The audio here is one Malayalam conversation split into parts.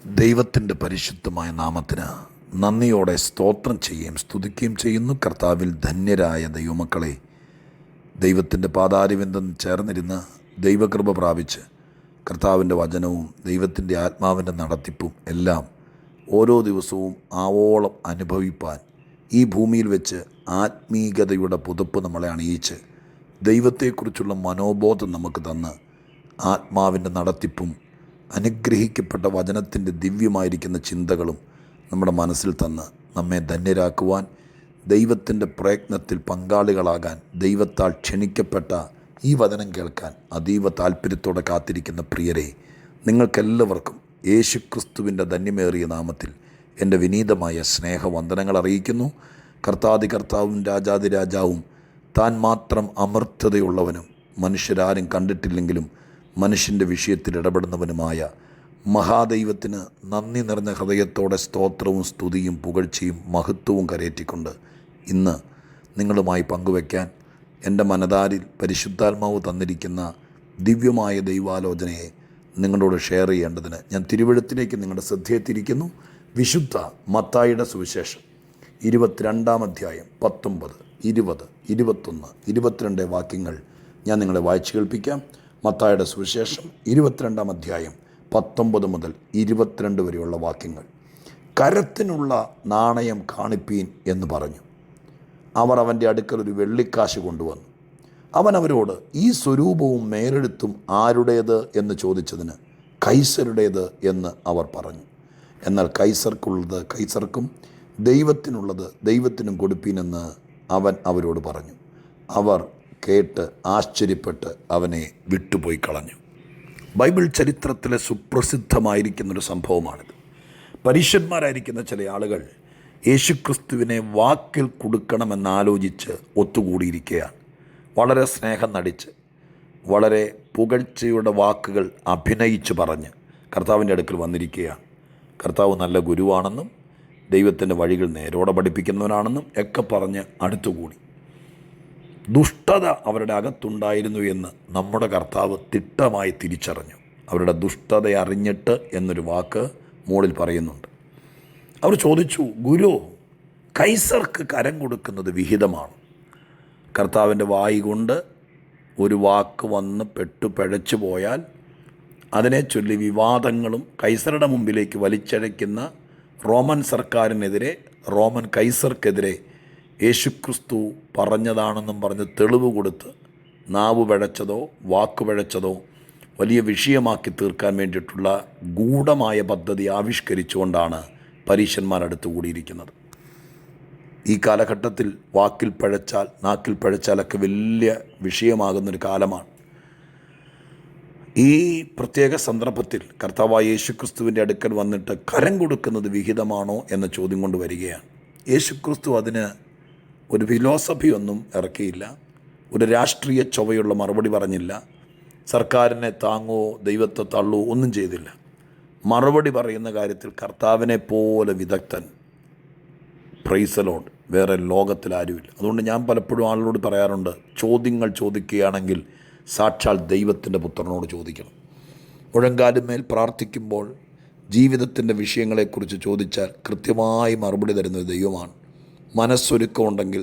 ദൈവത്തിൻ്റെ പരിശുദ്ധമായ നാമത്തിന് നന്ദിയോടെ സ്തോത്രം ചെയ്യുകയും സ്തുതിക്കുകയും ചെയ്യുന്നു. കർത്താവിൽ ധന്യരായ ദൈവമക്കളെ, ദൈവത്തിൻ്റെ പാതാരവിന്ദം ചേർന്നിരുന്ന് ദൈവകൃപ പ്രാപിച്ച് കർത്താവിൻ്റെ വചനവും ദൈവത്തിൻ്റെ ആത്മാവിൻ്റെ നടത്തിപ്പും എല്ലാം ഓരോ ദിവസവും ആവോളം അനുഭവിപ്പാൻ ഈ ഭൂമിയിൽ വെച്ച് ആത്മീകതയുടെ പുതുപ്പ് നമ്മളെ അണിയിച്ച് ദൈവത്തെക്കുറിച്ചുള്ള മനോബോധം നമുക്ക് തന്ന് ആത്മാവിൻ്റെ നടത്തിപ്പും അനുഗ്രഹിക്കപ്പെട്ട വചനത്തിൻ്റെ ദിവ്യമായിരിക്കുന്ന ചിന്തകളും നമ്മുടെ മനസ്സിൽ തന്ന് നമ്മെ ധന്യരാക്കുവാൻ, ദൈവത്തിൻ്റെ പ്രയത്നത്തിൽ പങ്കാളികളാകാൻ ദൈവത്താൽ ക്ഷണിക്കപ്പെട്ട ഈ വചനം കേൾക്കാൻ അതീവ താല്പര്യത്തോടെ കാത്തിരിക്കുന്ന പ്രിയരെ, നിങ്ങൾക്കെല്ലാവർക്കും യേശുക്രിസ്തുവിൻ്റെ ധന്യമേറിയ നാമത്തിൽ എൻ്റെ വിനീതമായ സ്നേഹവന്ദനങ്ങൾ അറിയിക്കുന്നു. കർത്താവും രാജാതിരാജാവും താൻ മാത്രം അമർത്യതയുള്ളവനും മനുഷ്യരാരും കണ്ടിട്ടില്ലെങ്കിലും മനുഷ്യൻ്റെ വിഷയത്തിൽ ഇടപെടുന്നവനുമായ മഹാദൈവത്തിന് നന്ദി നിറഞ്ഞ ഹൃദയത്തോടെ സ്തോത്രവും സ്തുതിയും പുകഴ്ചയും മഹത്വവും കരയേറ്റിക്കൊണ്ട് ഇന്ന് നിങ്ങളുമായി പങ്കുവയ്ക്കാൻ എൻ്റെ മനതാരിൽ പരിശുദ്ധാത്മാവ് തന്നിരിക്കുന്ന ദിവ്യമായ ദൈവാലോചനയെ നിങ്ങളോട് ഷെയർ ചെയ്യേണ്ടതിന് ഞാൻ തിരുവെഴുത്തിലേക്ക് നിങ്ങളുടെ ശ്രദ്ധയെത്തിയിരിക്കുന്നു. വിശുദ്ധ മത്തായിയുടെ സുവിശേഷം 22-ാം അധ്യായം 19, 20, 21, 22 വാക്യങ്ങൾ ഞാൻ നിങ്ങളെ വായിച്ചു കേൾപ്പിക്കാം. മത്തായിയുടെ സുവിശേഷം 22-ാം അധ്യായം 19 മുതൽ 22 വരെയുള്ള വാക്യങ്ങൾ. കരത്തിനുള്ള നാണയം കാണിപ്പീൻ എന്ന് പറഞ്ഞു. അവർ അവൻ്റെ അടുക്കൽ ഒരു വെള്ളിക്കാശ് കൊണ്ടുവന്നു. അവൻ അവരോട്, ഈ സ്വരൂപവും മേലെഴുത്തും ആരുടേത് എന്ന് ചോദിച്ചതിന്, കൈസരുടേത് എന്ന് അവർ പറഞ്ഞു. എന്നാൽ കൈസർക്കുള്ളത് കൈസർക്കും ദൈവത്തിനുള്ളത് ദൈവത്തിനും കൊടുപ്പീനെന്ന് അവൻ അവരോട് പറഞ്ഞു. അവർ കേട്ട് ആശ്ചര്യപ്പെട്ട് അവനെ വിട്ടുപോയി കളഞ്ഞു. ബൈബിൾ ചരിത്രത്തിലെ സുപ്രസിദ്ധമായിരിക്കുന്നൊരു സംഭവമാണിത്. പരീശന്മാരായിരിക്കുന്ന ചില ആളുകൾ യേശുക്രിസ്തുവിനെ വാക്കിൽ കൊടുക്കണമെന്നാലോചിച്ച് ഒത്തുകൂടിയിരിക്കുകയാണ്. വളരെ സ്നേഹം നടിച്ച്, വളരെ പുകഴ്ചയുടെ വാക്കുകൾ അഭിനയിച്ച് പറഞ്ഞ് കർത്താവിൻ്റെ അടുക്കൽ വന്നിരിക്കുകയാണ്. കർത്താവ് നല്ല ഗുരുവാണെന്നും ദൈവത്തിൻ്റെ വഴികൾ നേരോടെ പഠിപ്പിക്കുന്നവനാണെന്നും ഒക്കെ പറഞ്ഞ് അടുത്തുകൂടി. ദുഷ്ടത അവരുടെ അകത്തുണ്ടായിരുന്നു എന്ന് നമ്മുടെ കർത്താവ് തിട്ടമായി തിരിച്ചറിഞ്ഞു. അവരുടെ ദുഷ്ടത അറിഞ്ഞിട്ട് എന്നൊരു വാക്ക് മുകളിൽ പറയുന്നുണ്ട്. അവർ ചോദിച്ചു, ഗുരു, കൈസർക്ക് കരം കൊടുക്കുന്നത് വിഹിതമാണ്. കർത്താവിൻ്റെ വായി കൊണ്ട് ഒരു വാക്ക് വന്ന് പിഴച്ചു പോയാൽ അതിനെ ചൊല്ലി വിവാദങ്ങളും കൈസറുടെ മുമ്പിലേക്ക് വലിച്ചഴയ്ക്കുന്ന റോമൻ സർക്കാരിനെതിരെ, റോമൻ കൈസർക്കെതിരെ യേശുക്രിസ്തു പറഞ്ഞതാണെന്നും പറഞ്ഞ് തെളിവ് കൊടുത്ത് നാവ് പിഴച്ചതോ വാക്ക് പിഴച്ചതോ വലിയ വിഷയമാക്കി തീർക്കാൻ വേണ്ടിയിട്ടുള്ള ഗൂഢമായ പദ്ധതി ആവിഷ്കരിച്ചുകൊണ്ടാണ് പരീശന്മാരടുത്ത് കൂടിയിരിക്കുന്നത്. ഈ കാലഘട്ടത്തിൽ വാക്കിൽ പിഴച്ചാൽ, നാക്കിൽ പിഴച്ചാലൊക്കെ വലിയ വിഷയമാകുന്നൊരു കാലമാണ്. ഈ പ്രത്യേക സന്ദർഭത്തിൽ കർത്താവായ യേശുക്രിസ്തുവിൻ്റെ അടുക്കൽ വന്നിട്ട് കരം കൊടുക്കുന്നത് വിഹിതമാണോ എന്ന ചോദ്യം കൊണ്ട് വരികയാണ്. യേശുക്രിസ്തു അതിന് ഒരു ഫിലോസഫി ഒന്നും ഇറക്കിയില്ല, ഒരു രാഷ്ട്രീയ ചൊവ്വയുള്ള മറുപടി പറഞ്ഞില്ല, സർക്കാരിനെ താങ്ങോ ദൈവത്തെ തള്ളോ ഒന്നും ചെയ്തില്ല. മറുപടി പറയുന്ന കാര്യത്തിൽ കർത്താവിനെ പോലെ വിദഗ്ധൻ, പ്രൈസ് ദി ലോർഡ്, വേറെ ലോകത്തിൽ ആരുമില്ല. അതുകൊണ്ട് ഞാൻ പലപ്പോഴും ആളുകളോട് പറയാറുണ്ട്, ചോദ്യങ്ങൾ ചോദിക്കുകയാണെങ്കിൽ സാക്ഷാൽ ദൈവത്തിൻ്റെ പുത്രനോട് ചോദിക്കണം. മുഴങ്കാലുമേൽ പ്രാർത്ഥിക്കുമ്പോൾ ജീവിതത്തിൻ്റെ വിഷയങ്ങളെക്കുറിച്ച് ചോദിച്ചാൽ കൃത്യമായി മറുപടി തരുന്ന ദൈവമാണ്. മനസ്സൊരുക്കമുണ്ടെങ്കിൽ,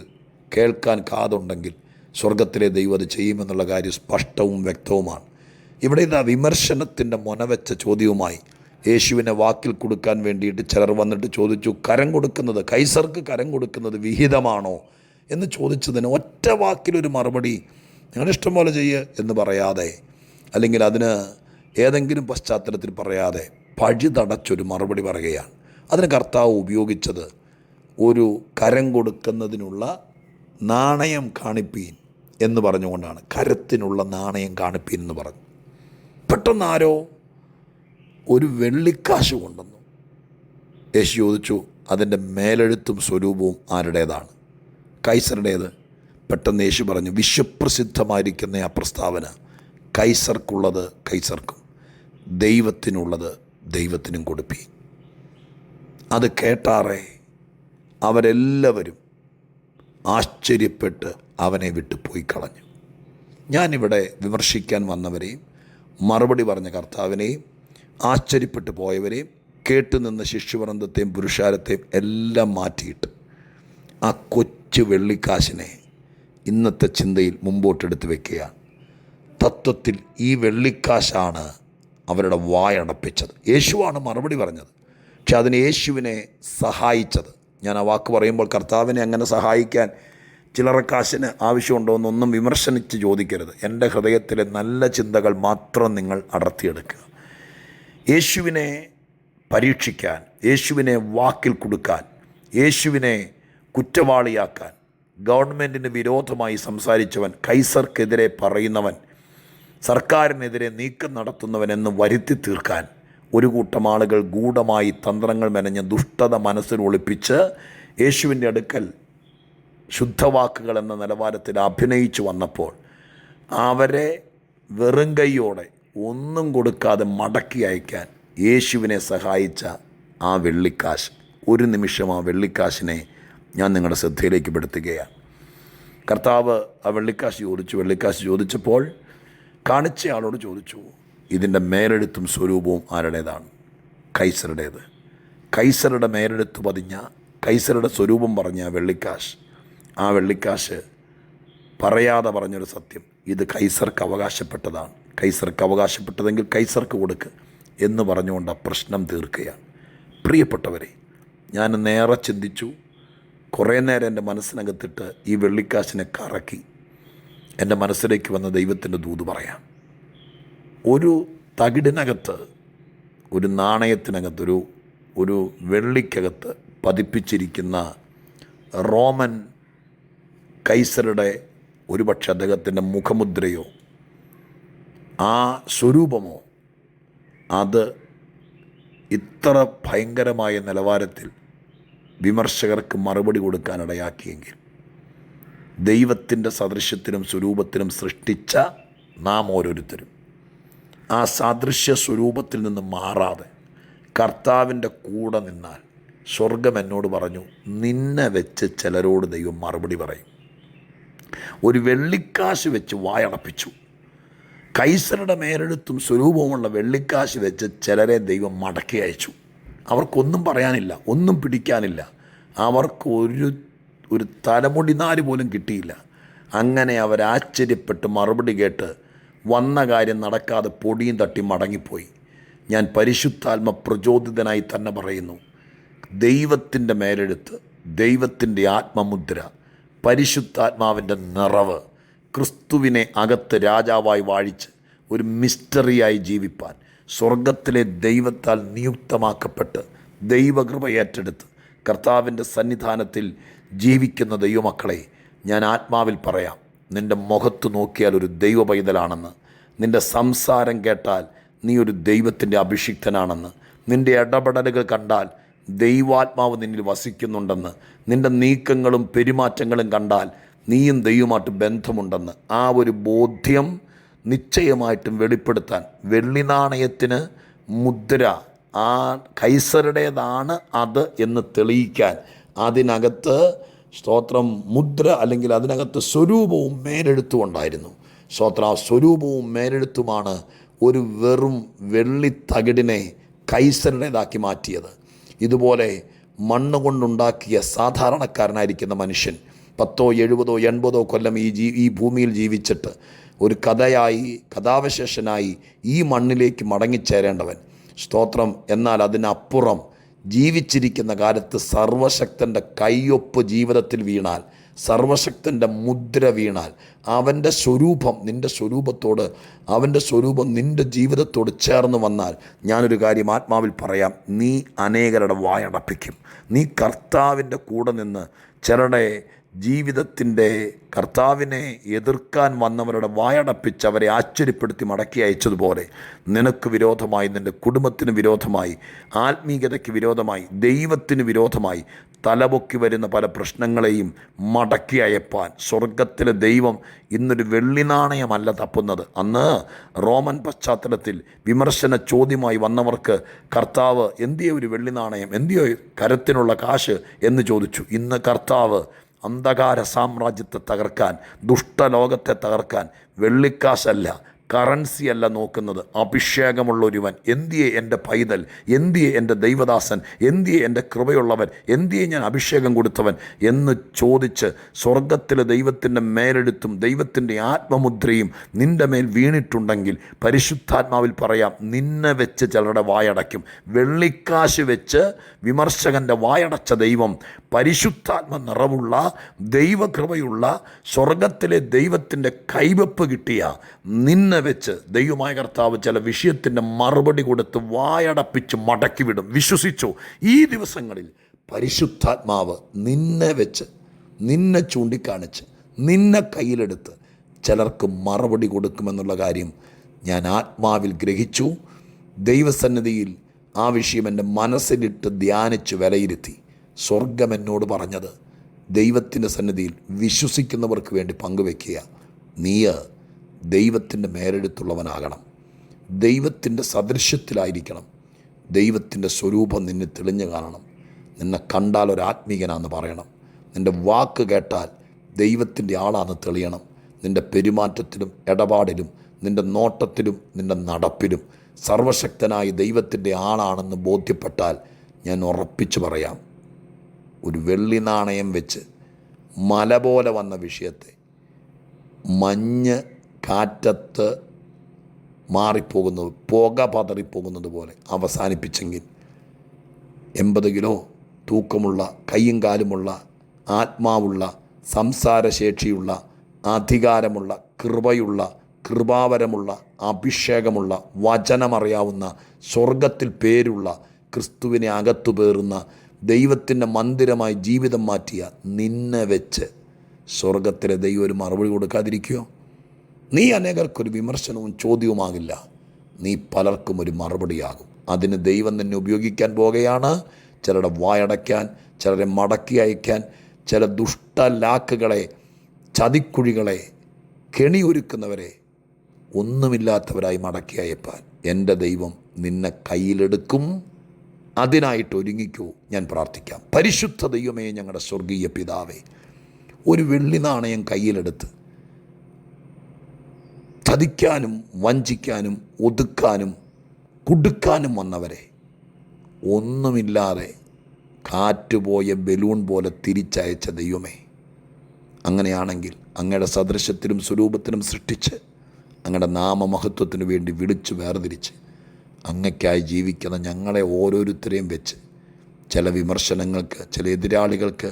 കേൾക്കാൻ കാതുണ്ടെങ്കിൽ സ്വർഗത്തിലെ ദൈവം അത് ചെയ്യുമെന്നുള്ള കാര്യം സ്പഷ്ടവും വ്യക്തവുമാണ്. ഇവിടെ ഇതാ വിമർശനത്തിൻ്റെ മുനവെച്ച ചോദ്യവുമായി യേശുവിനെ വാക്കിൽ കൊടുക്കാൻ വേണ്ടിയിട്ട് ചിലർ വന്നിട്ട് ചോദിച്ചു, കരം കൊടുക്കുന്നത്, കൈസർക്ക് കരം കൊടുക്കുന്നത് വിഹിതമാണോ എന്ന് ചോദിച്ചതിന് ഒറ്റ വാക്കിലൊരു മറുപടി, നിങ്ങളുടെ ഇഷ്ടം പോലെ ചെയ്യുക എന്ന് പറയാതെ, അല്ലെങ്കിൽ അതിന് ഏതെങ്കിലും പശ്ചാത്തലത്തിൽ പറയാതെ പഴുതടച്ചൊരു മറുപടി പറയുകയാണ്. അതിന് കർത്താവ് ഉപയോഗിച്ചത് ഒരു കരം കൊടുക്കുന്നതിനുള്ള നാണയം കാണിപ്പീൻ എന്ന് പറഞ്ഞുകൊണ്ടാണ്. കരത്തിനുള്ള നാണയം കാണിപ്പീൻ എന്ന് പറഞ്ഞു. പെട്ടെന്ന് ആരോ ഒരു വെള്ളിക്കാശ് കൊണ്ടുവന്നു. യേശു ചോദിച്ചു, അതിൻ്റെ മേലെഴുത്തും സ്വരൂപവും ആരുടേതാണ്? കൈസറുടേത്. പെട്ടെന്ന് യേശു പറഞ്ഞു, വിശ്വപ്രസിദ്ധമായിരിക്കുന്ന ആ പ്രസ്താവന, കൈസർക്കുള്ളത് കൈസർക്കും ദൈവത്തിനുള്ളത് ദൈവത്തിനും കൊടുപ്പീൻ. അത് കേട്ടാറേ അവരെല്ലാവരും ആശ്ചര്യപ്പെട്ട് അവനെ വിട്ടു പോയി കളഞ്ഞു. ഞാനിവിടെ വിമർശിക്കാൻ വന്നവരെയും മറുപടി പറഞ്ഞ കർത്താവിനെയും ആശ്ചര്യപ്പെട്ടു പോയവരെയും കേട്ടുനിന്ന ശിശുവൃന്ദത്തെയും പുരുഷാരത്തെയും എല്ലാം മാറ്റിയിട്ട് ആ കൊച്ചു വെള്ളിക്കാശിനെ ഇന്നത്തെ ചിന്തയിൽ മുമ്പോട്ടെടുത്ത് വയ്ക്കുകയാണ്. തത്വത്തിൽ ഈ വെള്ളിക്കാശാണ് അവരുടെ വായടപ്പിച്ചത്. യേശുവാണ് മറുപടി പറഞ്ഞത്. പക്ഷെ അതിന് യേശുവിനെ സഹായിച്ചത്. ഞാൻ ആ വാക്ക് പറയുമ്പോൾ കർത്താവിനെ അങ്ങനെ സഹായിക്കാൻ ചില്ലറക്കാശിന് ആവശ്യമുണ്ടോ എന്നൊന്നും വിമർശനിച്ച് ചോദിക്കരുത്. എൻ്റെ ഹൃദയത്തിലെ നല്ല ചിന്തകൾ മാത്രം നിങ്ങൾ അടർത്തിയെടുക്കുക. യേശുവിനെ പരീക്ഷിക്കാൻ, യേശുവിനെ വാക്കിൽ കൊടുക്കാൻ, യേശുവിനെ കുറ്റവാളിയാക്കാൻ, ഗവൺമെൻറ്റിന് വിരോധമായി സംസാരിച്ചവൻ, കൈസർക്കെതിരെ പറയുന്നവൻ, സർക്കാരിനെതിരെ നീക്കം നടത്തുന്നവൻ എന്ന് വരുത്തി തീർക്കാൻ ഒരു കൂട്ടം ആളുകൾ ഗൂഢമായി തന്ത്രങ്ങൾ മെനഞ്ഞ് ദുഷ്ടത മനസ്സിൽ ഒളിപ്പിച്ച് യേശുവിൻ്റെ അടുക്കൽ ശുദ്ധവാക്കുകൾ എന്ന നിലവാരത്തിൽ അഭിനയിച്ചു വന്നപ്പോൾ അവരെ വെറും കൈയോടെ ഒന്നും കൊടുക്കാതെ മടക്കി അയക്കാൻ യേശുവിനെ സഹായിച്ച ആ വെള്ളിക്കാശ്, ഒരു നിമിഷം ആ വെള്ളിക്കാശിനെ ഞാൻ നിങ്ങളുടെ ശ്രദ്ധയിലേക്ക് പെടുത്തുകയാണ്. കർത്താവ് ആ വെള്ളിക്കാശ് ചോദിച്ചപ്പോൾ കാണിച്ചയാളോട് ചോദിച്ചു, ഇതിൻ്റെ മേലെഴുത്തും സ്വരൂപവും ആരുടേതാണ്? കൈസറുടേത്. കൈസറുടെ മേലെഴുത്ത് പതിഞ്ഞ, കൈസറുടെ സ്വരൂപം പറഞ്ഞ ആ വെള്ളിക്കാശ് പറയാതെ പറഞ്ഞൊരു സത്യം, ഇത് കൈസർക്ക് അവകാശപ്പെട്ടതാണ്. കൈസർക്ക് അവകാശപ്പെട്ടതെങ്കിൽ കൈസർക്ക് കൊടുക്ക് എന്ന് പറഞ്ഞുകൊണ്ട് ആ പ്രശ്നം തീർക്കുകയാണ്. പ്രിയപ്പെട്ടവരെ, ഞാൻ നേരെ ചിന്തിച്ചു. കുറേ നേരം എൻ്റെ മനസ്സിനകത്തിട്ട് ഈ വെള്ളിക്കാശിനെ കറക്കി എൻ്റെ മനസ്സിലേക്ക് വന്ന ദൈവത്തിൻ്റെ ദൂത് പറയാം. ഒരു തകിടിനകത്ത്, ഒരു നാണയത്തിനകത്ത്, ഒരു വെള്ളിക്കകത്ത് പതിപ്പിച്ചിരിക്കുന്ന റോമൻ കൈസറുടെ ഒരുപക്ഷെ അദ്ദേഹത്തിൻ്റെ മുഖമുദ്രയോ ആ സ്വരൂപമോ അത് ഇത്ര ഭയങ്കരമായ നിലവാരത്തിൽ വിമർശകർക്ക് മറുപടി കൊടുക്കാനിടയാക്കിയെങ്കിൽ ദൈവത്തിൻ്റെ സദൃശ്യത്തിനും സ്വരൂപത്തിനും സൃഷ്ടിച്ച നാം ഓരോരുത്തരും ആ സാദൃശ്യ സ്വരൂപത്തിൽ നിന്ന് മാറാതെ കർത്താവിൻ്റെ കൂടെ നിന്നാൽ സ്വർഗം എന്നോട് പറഞ്ഞു, നിന്നെ വെച്ച് ചിലരോട് ദൈവം മറുപടി പറയും. ഒരു വെള്ളിക്കാശ് വെച്ച് വായടപ്പിച്ചു. കൈസറുടെ മേലെഴുത്തും സ്വരൂപവുമുള്ള വെള്ളിക്കാശ് വെച്ച് ചിലരെ ദൈവം മടക്കി അയച്ചു. അവർക്കൊന്നും പറയാനില്ല, ഒന്നും പിടിക്കാനില്ല. അവർക്ക് ഒരു തലമുടി നാര് പോലും കിട്ടിയില്ല. അങ്ങനെ അവരാശ്ചര്യപ്പെട്ട് മറുപടി കേട്ട് വന്ന കാര്യം നടക്കാതെ പൊടിയും തട്ടി മടങ്ങിപ്പോയി. ഞാൻ പരിശുദ്ധാത്മ പ്രചോദിതനായി തന്നെ പറയുന്നു, ദൈവത്തിൻ്റെ മേലെഴുത്ത്, ദൈവത്തിൻ്റെ ആത്മമുദ്ര, പരിശുദ്ധാത്മാവിൻ്റെ നിറവ്, ക്രിസ്തുവിനെ അകത്ത് രാജാവായി വാഴിച്ച് ഒരു മിസ്റ്ററിയായി ജീവിപ്പാൻ സ്വർഗത്തിലെ ദൈവത്താൽ നിയുക്തമാക്കപ്പെട്ട് ദൈവകൃപ ഏറ്റെടുത്ത് കർത്താവിൻ്റെ സന്നിധാനത്തിൽ ജീവിക്കുന്ന ദൈവമക്കളെ, ഞാൻ ആത്മാവിൽ പറയാം, നിൻ്റെ മുഖത്ത് നോക്കിയാൽ ഒരു ദൈവ പൈതലാണെന്ന്, നിൻ്റെ സംസാരം കേട്ടാൽ നീ ഒരു ദൈവത്തിൻ്റെ അഭിഷിക്തനാണെന്ന്, നിൻ്റെ ഇടപെടലുകൾ കണ്ടാൽ ദൈവാത്മാവ് നിന്നിൽ വസിക്കുന്നുണ്ടെന്ന്, നിൻ്റെ നീക്കങ്ങളും പെരുമാറ്റങ്ങളും കണ്ടാൽ നീയും ദൈവമായിട്ട് ബന്ധമുണ്ടെന്ന് ആ ഒരു ബോധ്യം നിശ്ചയമായിട്ടും വെളിപ്പെടുത്താൻ വെള്ളി നാണയത്തിന് മുദ്ര ആ കൈസറുടേതാണ് അത് എന്ന് തെളിയിക്കാൻ അതിനകത്ത് സ്തോത്രം മുദ്ര അല്ലെങ്കിൽ അതിനകത്ത് സ്വരൂപവും മേലെഴുത്തും ഉണ്ടായിരുന്നു. സ്തോത്രം, ആ സ്വരൂപവും മേലെഴുത്തുമാണ് ഒരു വെറും വെള്ളിത്തകിടിനെ കൈസറുടേതാക്കി മാറ്റിയത്. ഇതുപോലെ മണ്ണ് കൊണ്ടുണ്ടാക്കിയ സാധാരണക്കാരനായിരിക്കുന്ന മനുഷ്യൻ 10, 70, 80 കൊല്ലം ഈ ഭൂമിയിൽ ജീവിച്ചിട്ട് ഒരു കഥാവശേഷനായി ഈ മണ്ണിലേക്ക് മടങ്ങിച്ചേരേണ്ടവൻ, സ്തോത്രം, എന്നാൽ അതിനപ്പുറം ജീവിച്ചിരിക്കുന്ന കാലത്ത് സർവശക്തൻ്റെ കയ്യൊപ്പ് ജീവിതത്തിൽ വീണാൽ, സർവശക്തൻ്റെ മുദ്ര വീണാൽ, അവൻ്റെ സ്വരൂപം നിൻ്റെ സ്വരൂപത്തോട്, അവൻ്റെ സ്വരൂപം നിൻ്റെ ജീവിതത്തോട് ചേർന്ന് വന്നാൽ, ഞാനൊരു കാര്യം ആത്മാവിൽ പറയാം, നീ അനേകരുടെ വായടപ്പിക്കും. നീ കർത്താവിൻ്റെ കൂടെ നിന്ന് ചിലരുടെ ജീവിതത്തിൻ്റെ കർത്താവിനെ എതിർക്കാൻ വന്നവരുടെ വായടപ്പിച്ച് അവരെ ആശ്ചര്യപ്പെടുത്തി മടക്കി അയച്ചതുപോലെ നിനക്ക് വിരോധമായി, നിൻ്റെ കുടുംബത്തിന് വിരോധമായി, ആത്മീയതയ്ക്ക് വിരോധമായി, ദൈവത്തിന് വിരോധമായി തലപൊക്കി വരുന്ന പല പ്രശ്നങ്ങളെയും മടക്കി അയപ്പാൻ സ്വർഗത്തിലെ ദൈവം ഇന്നൊരു വെള്ളി നാണയമല്ല തപ്പുന്നത്. അന്ന് റോമൻ പശ്ചാത്തലത്തിൽ വിമർശന ചോദ്യമായി വന്നവർക്ക് കർത്താവ് എന്തിയോ ഒരു വെള്ളി നാണയം, എന്തിയോ കരത്തിനുള്ള കാശ് എന്ന് ചോദിച്ചു. ഇന്ന് കർത്താവ് അന്ധകാര സാമ്രാജ്യത്തെ തകർക്കാൻ, ദുഷ്ടലോകത്തെ തകർക്കാൻ വെള്ളിക്കാശല്ല കറൻസി അല്ല നോക്കുന്നത്. അഭിഷേകമുള്ളൊരുവൻ, എന്തിയെ എൻ്റെ പൈതൽ, എന്തിയെ എൻ്റെ ദൈവദാസൻ, എന്തിയെ എൻ്റെ കൃപയുള്ളവൻ, എന്തിയെ ഞാൻ അഭിഷേകം കൊടുത്തവൻ എന്ന് ചോദിച്ച് സ്വർഗത്തിലെ ദൈവത്തിൻ്റെ മേലെടുത്തും ദൈവത്തിൻ്റെ ആത്മമുദ്രയും നിൻ്റെ മേൽ വീണിട്ടുണ്ടെങ്കിൽ പരിശുദ്ധാത്മാവിൽ പറയാം, നിന്നെ വെച്ച് ചിലരുടെ വായടയ്ക്കും. വെള്ളിക്കാശ് വെച്ച് വിമർശകൻ്റെ വായടച്ച ദൈവം പരിശുദ്ധാത്മ നിറവുള്ള ദൈവകൃപയുള്ള സ്വർഗത്തിലെ ദൈവത്തിൻ്റെ കൈവെപ്പ് കിട്ടിയ നിന്നെ വെച്ച് ദൈവമായ കർത്താവ് ചില വിഷയത്തിൻ്റെ മറുപടി കൊടുത്ത് വായടപ്പിച്ച് മടക്കി വിടും. വിശ്വസിച്ചോ? ഈ ദിവസങ്ങളിൽ പരിശുദ്ധാത്മാവ് നിന്നെ വെച്ച്, നിന്നെ ചൂണ്ടിക്കാണിച്ച്, നിന്നെ കയ്യിലെടുത്ത് ചിലർക്ക് മറുപടി കൊടുക്കുമെന്നുള്ള കാര്യം ഞാൻ ആത്മാവിൽ ഗ്രഹിച്ചു. ദൈവസന്നിധിയിൽ ആ വിഷയം എൻ്റെ മനസ്സിലിട്ട് ധ്യാനിച്ച് വിലയിരുത്തി. സ്വർഗം എന്നോട് പറഞ്ഞത് ദൈവത്തിൻ്റെ സന്നിധിയിൽ വിശ്വസിക്കുന്നവർക്ക് വേണ്ടി പങ്കുവെക്കുക. നീ ദൈവത്തിൻ്റെ മേലെടുത്തുള്ളവനാകണം, ദൈവത്തിൻ്റെ സദൃശ്യത്തിലായിരിക്കണം, ദൈവത്തിൻ്റെ സ്വരൂപം നിന്നെ തെളിഞ്ഞു കാണണം. നിന്നെ കണ്ടാൽ ഒരാത്മീകനാന്ന് പറയണം. നിൻ്റെ വാക്ക് കേട്ടാൽ ദൈവത്തിൻ്റെ ആളാന്ന് തെളിയണം. നിൻ്റെ പെരുമാറ്റത്തിലും ഇടപാടിലും നിൻ്റെ നോട്ടത്തിലും നിൻ്റെ നടപ്പിലും സർവശക്തനായ ദൈവത്തിൻ്റെ ആളാണെന്ന് ബോധ്യപ്പെട്ടാൽ ഞാൻ ഉറപ്പിച്ചു പറയാം, ഒരു വെള്ളി നാണയം വെച്ച് മല പോലെ വന്ന വിഷയത്തെ മഞ്ഞ് കാറ്റത്ത് മാറിപ്പോകുന്നത്, പുക പതറിപ്പോകുന്നത് പോലെ അവസാനിപ്പിച്ചെങ്കിൽ 80 കിലോ തൂക്കമുള്ള, കയ്യും കാലുമുള്ള, ആത്മാവുള്ള, സംസാരശേഷിയുള്ള, അധികാരമുള്ള, കൃപയുള്ള, കൃപാവരമുള്ള, അഭിഷേകമുള്ള, വചനമറിയാവുന്ന, സ്വർഗത്തിൽ പേരുള്ള, ക്രിസ്തുവിനെ അകത്തു പേറുന്ന, ദൈവത്തിൻ്റെ മന്ദിരമായി ജീവിതം മാറ്റിയ നിന്നെ വെച്ച് സ്വർഗത്തിലെ ദൈവം ഒരു മറുപടി കൊടുക്കാതിരിക്കുമോ? നീ അനേകർക്കൊരു വിമർശനവും ചോദ്യവുമാകില്ല, നീ പലർക്കും ഒരു മറുപടിയാകും. അതിന് ദൈവം നിന്നെ ഉപയോഗിക്കാൻ പോകുകയാണ്. ചിലരുടെ വായടയ്ക്കാൻ, ചിലരെ മടക്കി അയക്കാൻ, ചില ദുഷ്ടലാക്കുകളെ, ചതിക്കുഴികളെ, കെണിയൊരുക്കുന്നവരെ ഒന്നുമില്ലാത്തവരായി മടക്കി അയപ്പാൻ എൻ്റെ ദൈവം നിന്നെ കയ്യിലെടുക്കും. അതിനായിട്ട് ഒരുങ്ങിക്കൂ. ഞാൻ പ്രാർത്ഥിക്കാം. പരിശുദ്ധ ദൈവമേ, ഞങ്ങളുടെ സ്വർഗീയ പിതാവേ, ഒരു വെള്ളി നാണയം കയ്യിലെടുത്ത് ചതിക്കാനും വഞ്ചിക്കാനും ഒതുക്കാനും കുടുക്കാനും വന്നവരെ ഒന്നുമില്ലാതെ കാറ്റുപോയ ബലൂൺ പോലെ തിരിച്ചയച്ച ദൈവമേ, അങ്ങനെയാണെങ്കിൽ അങ്ങയുടെ സദൃശ്യത്തിലും സ്വരൂപത്തിലും സൃഷ്ടിച്ച് അങ്ങയുടെ നാമമഹത്വത്തിനു വേണ്ടി വിളിച്ചു വേർതിരിച്ച് അങ്ങയ്ക്കായി ജീവിക്കുന്ന ഞങ്ങളെ ഓരോരുത്തരെയും വെച്ച് ചില വിമർശനങ്ങൾക്ക്, ചില എതിരാളികൾക്ക്,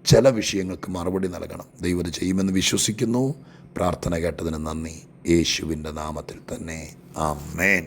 ചില വിഷയങ്ങൾക്ക് മറുപടി നൽകണം. ദൈവം ഇത് ചെയ്യുമെന്ന് വിശ്വസിക്കുന്നു. പ്രാർത്ഥന കേട്ടതിന് നന്ദി. യേശുവിൻ്റെ നാമത്തിൽ തന്നെ. ആമേൻ.